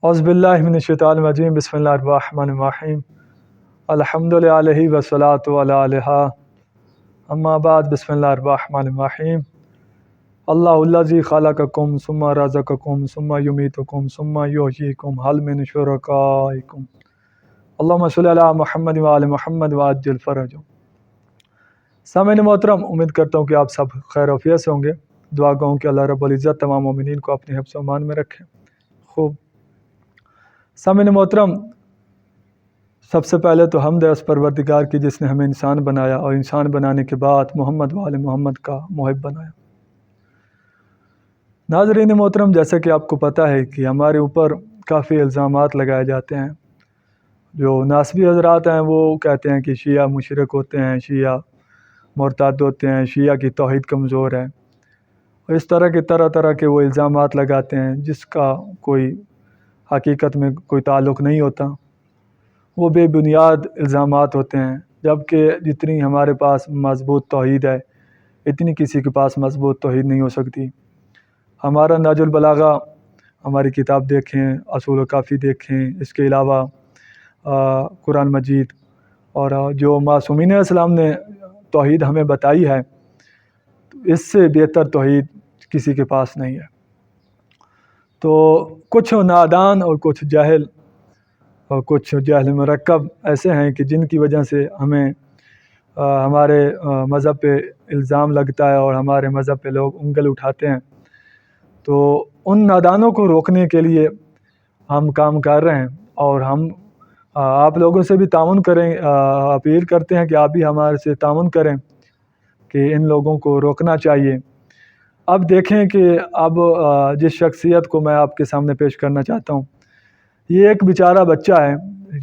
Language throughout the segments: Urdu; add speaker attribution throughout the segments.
Speaker 1: اعوذ باللہ من الشیطان الرجیم بسم اللہ الرحمن الرحیم الحمدللہ والصلاۃ علیہ اما بعد بسم اللہ الرحمن الرحیم اللہ الذی خلقکم ثم رزقکم ثم یمیتکم ثم یحییکم هل من شرکائکم اللہم صلی علی محمد وآل محمد وعجل فرجہم۔ سامعین محترم، امید کرتا ہوں کہ آپ سب خیر و عافیت سے ہوں گے۔ دعا گو ہوں کہ اللہ رب العزت تمام مومنین کو اپنے حفظ و امان میں رکھے۔ خوب سامعین محترم، سب سے پہلے تو حمد ہے اس پروردگار کی جس نے ہمیں انسان بنایا اور انسان بنانے کے بعد محمد وآل محمد کا محب بنایا۔ ناظرین محترم، جیسا کہ آپ کو پتہ ہے کہ ہمارے اوپر کافی الزامات لگائے جاتے ہیں۔ جو ناسبی حضرات ہیں وہ کہتے ہیں کہ شیعہ مشرک ہوتے ہیں، شیعہ مرتد ہوتے ہیں، شیعہ کی توحید کمزور ہے، اور اس طرح کے طرح کے وہ الزامات لگاتے ہیں جس کا کوئی حقیقت میں کوئی تعلق نہیں ہوتا۔ وہ بے بنیاد الزامات ہوتے ہیں، جبکہ جتنی ہمارے پاس مضبوط توحید ہے اتنی کسی کے پاس مضبوط توحید نہیں ہو سکتی۔ ہمارا نہج البلاغہ ہماری کتاب دیکھیں، اصول کافی دیکھیں، اس کے علاوہ قرآن مجید اور جو معصومین علیہ السلام نے توحید ہمیں بتائی ہے، اس سے بہتر توحید کسی کے پاس نہیں ہے۔ تو کچھ نادان اور کچھ جاہل اور کچھ جاہل مرکب ایسے ہیں کہ جن کی وجہ سے ہمیں ہمارے مذہب پہ الزام لگتا ہے اور ہمارے مذہب پہ لوگ انگل اٹھاتے ہیں۔ تو ان نادانوں کو روکنے کے لیے ہم کام کر رہے ہیں، اور ہم آپ لوگوں سے بھی تعاون کریں، اپیل کرتے ہیں کہ آپ بھی ہمارے سے تعاون کریں کہ ان لوگوں کو روکنا چاہیے۔ اب دیکھیں کہ اب جس شخصیت کو میں آپ کے سامنے پیش کرنا چاہتا ہوں، یہ ایک بیچارہ بچہ ہے۔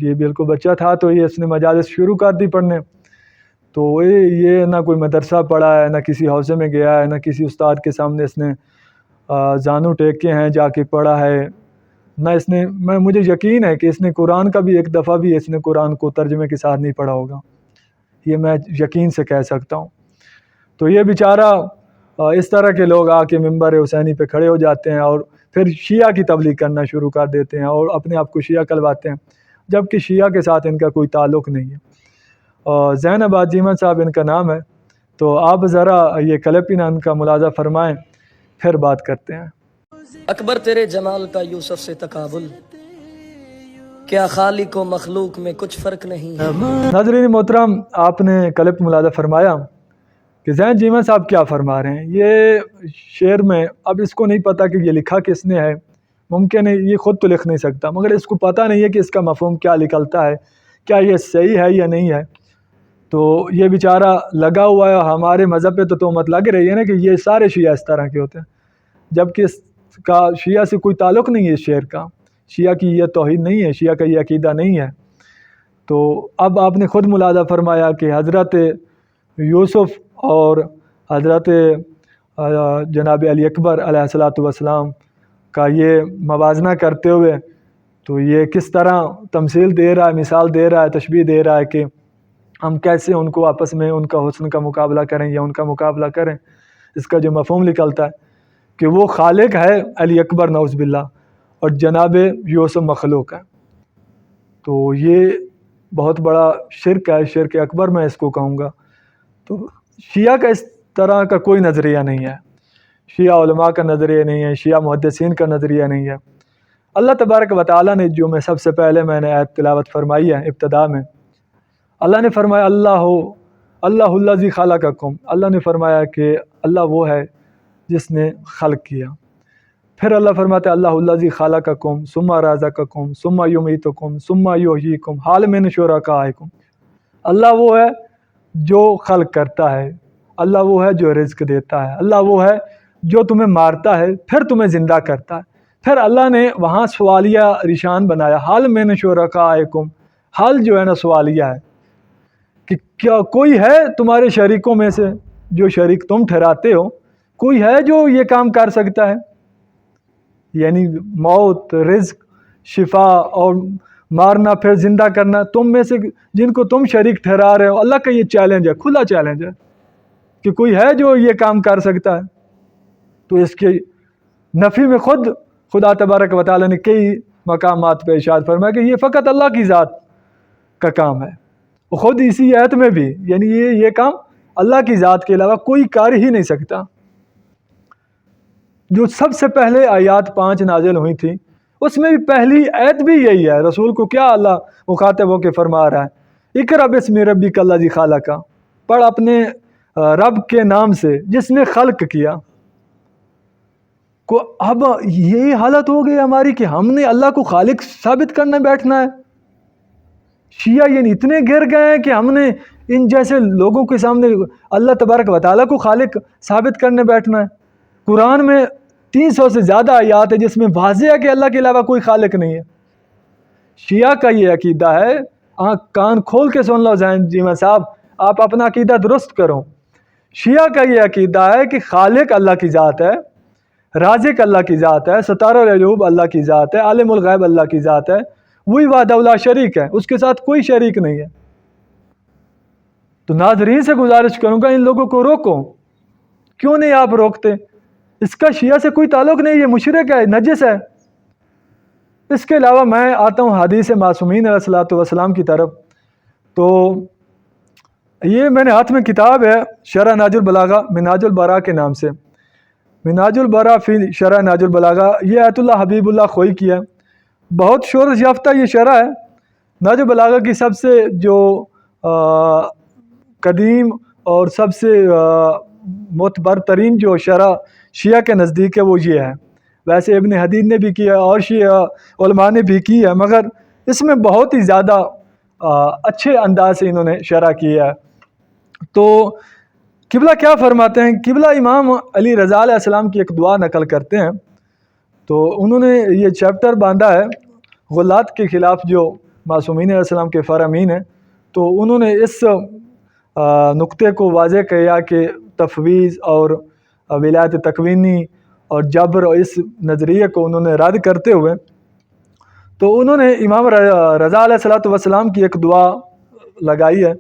Speaker 1: یہ بالکل بچہ تھا تو اس نے مجالس شروع کر دی پڑھنے۔ تو یہ نہ کوئی مدرسہ پڑھا ہے، نہ کسی حوزے میں گیا ہے، نہ کسی استاد کے سامنے اس نے زانو ٹیک کے ہیں جا کے پڑھا ہے، نہ اس نے مجھے یقین ہے کہ اس نے قرآن کا بھی ایک دفعہ بھی اس نے قرآن کو ترجمے کے ساتھ نہیں پڑھا ہوگا، یہ میں یقین سے کہہ سکتا ہوں۔ تو یہ بیچارہ اس طرح کے لوگ آ کے ممبر حسینی پہ کھڑے ہو جاتے ہیں اور پھر شیعہ کی تبلیغ کرنا شروع کر دیتے ہیں اور اپنے آپ کو شیعہ کہلواتے ہیں، جبکہ شیعہ کے ساتھ ان کا کوئی تعلق نہیں ہے۔ اور زین آباد جیمن صاحب ان کا نام ہے، تو آپ ذرا یہ کلپ ان کا ملاحظہ فرمائیں، پھر بات کرتے ہیں۔
Speaker 2: اکبر تیرے جمال کا یوسف سے تقابل، کیا خالق و مخلوق میں کچھ فرق نہیں ہے۔
Speaker 1: ناظرین محترم، آپ نے کلپ ملاحظہ فرمایا کہ زین جیمن صاحب کیا فرما رہے ہیں۔ یہ شعر میں اب اس کو نہیں پتہ کہ یہ لکھا کس نے ہے، ممکن ہے یہ خود تو لکھ نہیں سکتا، مگر اس کو پتہ نہیں ہے کہ اس کا مفہوم کیا نکلتا ہے، کیا یہ صحیح ہے یا نہیں ہے۔ تو یہ بیچارہ لگا ہوا ہے، ہمارے مذہب پہ تو تہمت لگ رہی ہے نا کہ یہ سارے شیعہ اس طرح کے ہوتے ہیں، جبکہ اس کا شیعہ سے کوئی تعلق نہیں ہے۔ اس شعر کا شیعہ کی یہ توحید نہیں ہے، شیعہ کا یہ عقیدہ نہیں ہے۔ تو اب آپ نے خود ملاحظہ فرمایا کہ حضرت یوسف اور حضرت جناب علی اکبر علیہ الصلاۃ والسلام کا یہ موازنہ کرتے ہوئے تو یہ کس طرح تمثیل دے رہا ہے، مثال دے رہا ہے، تشبیہ دے رہا ہے کہ ہم کیسے ان کو آپس میں ان کا حسن کا مقابلہ کریں یا ان کا مقابلہ کریں۔ اس کا جو مفہوم نکلتا ہے کہ وہ خالق ہے علی اکبر نعوذ باللہ اور جناب یوسف مخلوق ہے۔ تو یہ بہت بڑا شرک ہے، شرک اکبر میں اس کو کہوں گا۔ تو شیعہ کا اس طرح کا کوئی نظریہ نہیں ہے، شیعہ علماء کا نظریہ نہیں ہے، شیعہ محدثین کا نظریہ نہیں ہے۔ اللہ تبارک و تعالیٰ نے جو سب سے پہلے میں نے آیت تلاوت فرمائی ہے ابتدا میں، اللہ نے فرمایا اللہ الذی خلقکم، اللہ نے فرمایا کہ اللہ وہ ہے جس نے خلق کیا۔ پھر اللہ فرماتا ہے اللہ الذی خلقکم ثم رزقکم ثم یمیتکم ثم یحییکم هل من شرکائکم، اللہ وہ ہے جو خلق کرتا ہے، اللہ وہ ہے جو رزق دیتا ہے، اللہ وہ ہے جو تمہیں مارتا ہے پھر تمہیں زندہ کرتا ہے۔ پھر اللہ نے وہاں سوالیہ نشان بنایا، حل من شرکائکم، حل جو ہے نا سوالیہ ہے کہ کیا کوئی ہے تمہارے شریکوں میں سے جو شریک تم ٹھہراتے ہو، کوئی ہے جو یہ کام کر سکتا ہے؟ یعنی موت، رزق، شفا اور مارنا پھر زندہ کرنا، تم میں سے جن کو تم شریک ٹھہرا رہے ہو، اللہ کا یہ چیلنج ہے، کھلا چیلنج ہے کہ کوئی ہے جو یہ کام کر سکتا ہے۔ تو اس کی نفی میں خود خدا تبارک و تعالیٰ نے کئی مقامات پہ ارشاد فرمایا کہ یہ فقط اللہ کی ذات کا کام ہے. خود اسی آیت میں بھی یعنی یہ کام اللہ کی ذات کے علاوہ کوئی کر ہی نہیں سکتا. جو سب سے پہلے آیات 5 نازل ہوئی تھی اس میں بھی پہلی آیت بھی یہی ہے. رسول کو کیا اللہ مخاطب ہو کے فرما رہا ہے، اقرأ باسم ربک الذی خلق، پڑھ اپنے رب کے نام سے جس نے خلق کیا. کو اب یہ حالت ہو گئی ہماری کہ ہم نے اللہ کو خالق ثابت کرنے بیٹھنا ہے. شیعہ یعنی اتنے گر گئے ہیں کہ ہم نے ان جیسے لوگوں کے سامنے اللہ تبارک و تعالیٰ کو خالق ثابت کرنے بیٹھنا ہے. قرآن میں 300 سے زیادہ آیات ہے جس میں واضح ہے کہ اللہ کے علاوہ کوئی خالق نہیں ہے. شیعہ کا یہ عقیدہ ہے، آنکھ کان کھول کے سن لو ذہن جیمہ صاحب، آپ اپنا عقیدہ درست کرو. شیعہ کا یہ عقیدہ ہے کہ خالق اللہ کی ذات ہے، رازق اللہ کی ذات ہے، ستار العیوب اللہ کی ذات ہے، عالم الغیب اللہ کی ذات ہے، وہی وحدہ لا شریک ہے، اس کے ساتھ کوئی شریک نہیں ہے. تو ناظرین سے گزارش کروں گا ان لوگوں کو روکو. کیوں نہیں آپ روکتے؟ اس کا شیعہ سے کوئی تعلق نہیں، یہ مشرک ہے، نجس ہے. اس کے علاوہ میں آتا ہوں حدیث معصومین علیہ الصلوۃ والسلام کی طرف. تو یہ میں نے ہاتھ میں کتاب ہے شرح نہج البلاغہ منہاج البراء کے نام سے، منہاج البراء فی شرح نہج البلاغہ. یہ آیت اللہ حبیب اللہ خوئی کی ہے، بہت شہرت یافتہ یہ شرح ہے. نہج البلاغہ کی سب سے جو قدیم اور سب سے معتبر ترین جو شرح شیعہ کے نزدیک ہے وہ یہ ہے. ویسے ابن حدید نے بھی کیا اور شیعہ علماء نے بھی کی ہے، مگر اس میں بہت ہی زیادہ اچھے انداز سے انہوں نے شرح کی ہے. تو قبلہ کیا فرماتے ہیں؟ قبلہ امام علی رضا علیہ السلام کی ایک دعا نقل کرتے ہیں. تو انہوں نے یہ چیپٹر باندھا ہے غلات کے خلاف جو معصومین علیہ السلام کے فرامین ہیں. تو انہوں نے اس نقطے کو واضح کیا کہ تفویض اور ولایت تکوینی اور جبر اور اس نظریے کو انہوں نے رد کرتے ہوئے تو انہوں نے امام رضا علیہ السلام کی ایک دعا لگائی ہے.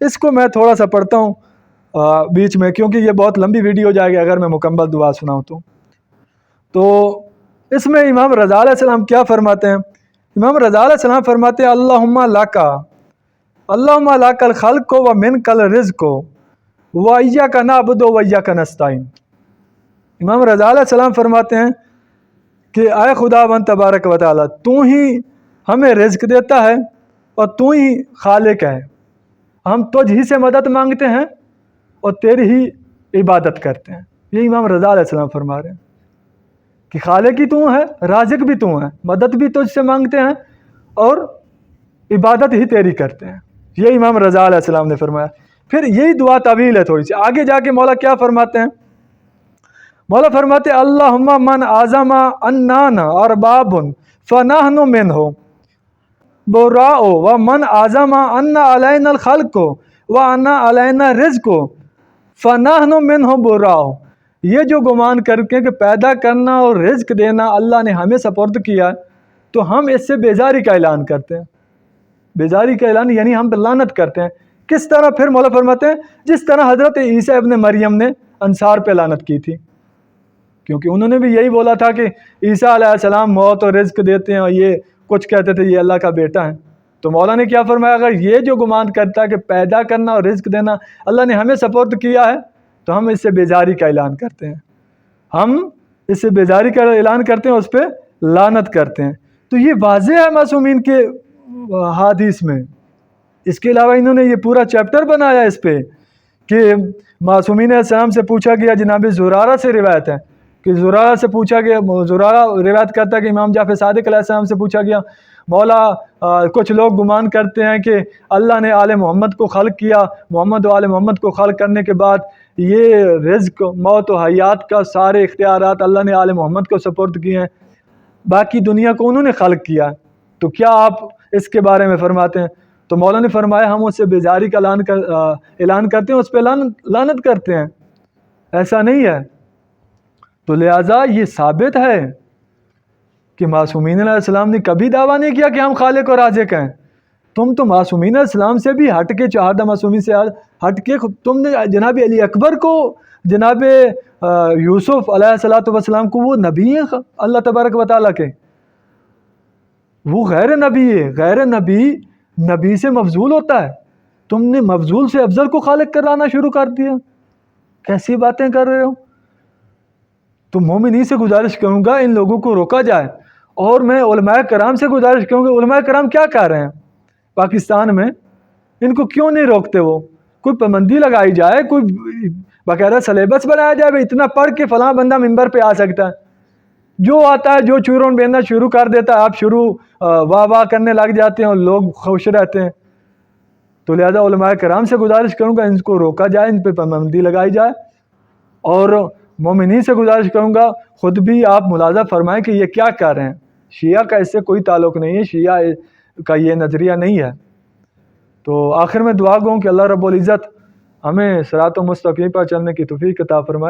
Speaker 1: اس کو میں تھوڑا سا پڑھتا ہوں بیچ میں، کیونکہ یہ بہت لمبی ویڈیو ہو جائے گی اگر میں مکمل دعا سناؤں تو اس میں امام رضا علیہ السلام کیا فرماتے ہیں؟ امام رضا علیہ السلام فرماتے ہیں اللہم لاک الخلق و منک الرزق و ایاک نعبد و ایاک نستعین. امام رضا علیہ السلام فرماتے ہیں کہ اے خدا بند تبارک و تعالیٰ، تو ہی ہمیں رزق دیتا ہے اور تو ہی خالق ہے، ہم تجھ ہی سے مدد مانگتے ہیں اور تیری ہی عبادت کرتے ہیں. یہ امام رضا علیہ السلام فرما رہے ہیں کہ خالق ہی تو ہے، رازق بھی تو ہے، مدد بھی تجھ سے مانگتے ہیں اور عبادت ہی تیری کرتے ہیں. یہ امام رضا علیہ السلام نے فرمایا. پھر یہی دعا طویل ہے تھوڑی سی، آگے جا کے مولا کیا فرماتے ہیں؟ مولا فرماتے اللہم من اعظم اننا ارباب فنحن منہ براء و من اعظم ان علینا الخلق و ان علینا رزق فنحن منہ براء. یہ جو گمان کر کے کہ پیدا کرنا اور رزق دینا اللہ نے ہمیں سپرد کیا تو ہم اس سے بیزاری کا اعلان کرتے ہیں. بیزاری کا اعلان یعنی ہم لعنت کرتے ہیں. کس طرح؟ پھر مولا فرماتے ہیں جس طرح حضرت عیسیٰ ابن مریم نے انصار پہ لعنت کی تھی، کیونکہ انہوں نے بھی یہی بولا تھا کہ عیسیٰ علیہ السلام موت اور رزق دیتے ہیں اور یہ کچھ کہتے تھے یہ اللہ کا بیٹا ہے. تو مولا نے کیا فرمایا؟ اگر یہ جو گمان کرتا ہے کہ پیدا کرنا اور رزق دینا اللہ نے ہمیں سپرد کیا ہے تو ہم اس سے بیزاری کا اعلان کرتے ہیں، ہم اس سے بیزاری کا اعلان کرتے ہیں، اس پہ لعنت کرتے ہیں. تو یہ واضح ہے معصومین کے حدیث میں. اس کے علاوہ انہوں نے یہ پورا چیپٹر بنایا اس پہ کہ معصومین علیہ السلام سے پوچھا گیا، جناب زرارہ سے روایت ہے کہ زرارہ سے پوچھا گیا، زرارہ روایت کرتا ہے کہ امام جعفر صادق علیہ السلام سے پوچھا گیا مولا کچھ لوگ گمان کرتے ہیں کہ اللہ نے آل محمد کو خلق کیا، محمد و آل محمد کو خلق کرنے کے بعد یہ رزق موت و حیات کا سارے اختیارات اللہ نے آل محمد کو سپرد کیے ہیں، باقی دنیا کو انہوں نے خلق کیا، تو کیا آپ اس کے بارے میں فرماتے ہیں؟ تو مولا نے فرمایا ہم اس سے بیزاری کا اعلان کرتے ہیں، اس پہ لعنت کرتے ہیں، ایسا نہیں ہے. تو لہٰذا یہ ثابت ہے کہ معصومین علیہ السلام نے کبھی دعویٰ نہیں کیا کہ ہم خالق اور رازق ہیں. تم تو معصومین علیہ السلام سے بھی ہٹ کے، چہاردہ معصومین سے ہٹ کے تم نے جناب علی اکبر کو، جناب یوسف علیہ السلام کو، وہ نبی ہیں اللہ تبارک و تعالیٰ کے، وہ غیر نبی ہے، غیر نبی نبی سے مفضول ہوتا ہے، تم نے مفضول سے افضل کو خالق کرانا شروع کر دیا، کیسی باتیں کر رہے ہو؟ تو مومنین سے گزارش کروں گا ان لوگوں کو روکا جائے، اور میں علماء کرام سے گزارش کروں گا، علماء کرام کیا کر رہے ہیں پاکستان میں، ان کو کیوں نہیں روکتے؟ وہ کوئی پابندی لگائی جائے، کوئی باقاعدہ سلیبس بنایا جائے، بھائی اتنا پڑھ کے فلاں بندہ ممبر پہ آ سکتا ہے، جو آتا ہے جو چورون بینا شروع کر دیتا ہے، آپ شروع واہ واہ کرنے لگ جاتے ہیں اور لوگ خوش رہتے ہیں۔ تو لہذا علماء کرام سے گزارش کروں گا ان کو روکا جائے، ان پہ پابندی لگائی جائے، اور مومنین سے گزارش کروں گا خود بھی آپ ملاحظہ فرمائیں کہ یہ کیا کر رہے ہیں۔ شیعہ کا اس سے کوئی تعلق نہیں ہے، شیعہ کا یہ نظریہ نہیں ہے۔ تو آخر میں دعا گو کہ اللہ رب العزت ہمیں صراط مستقیم پر چلنے کی توفیق عطا فرمائے۔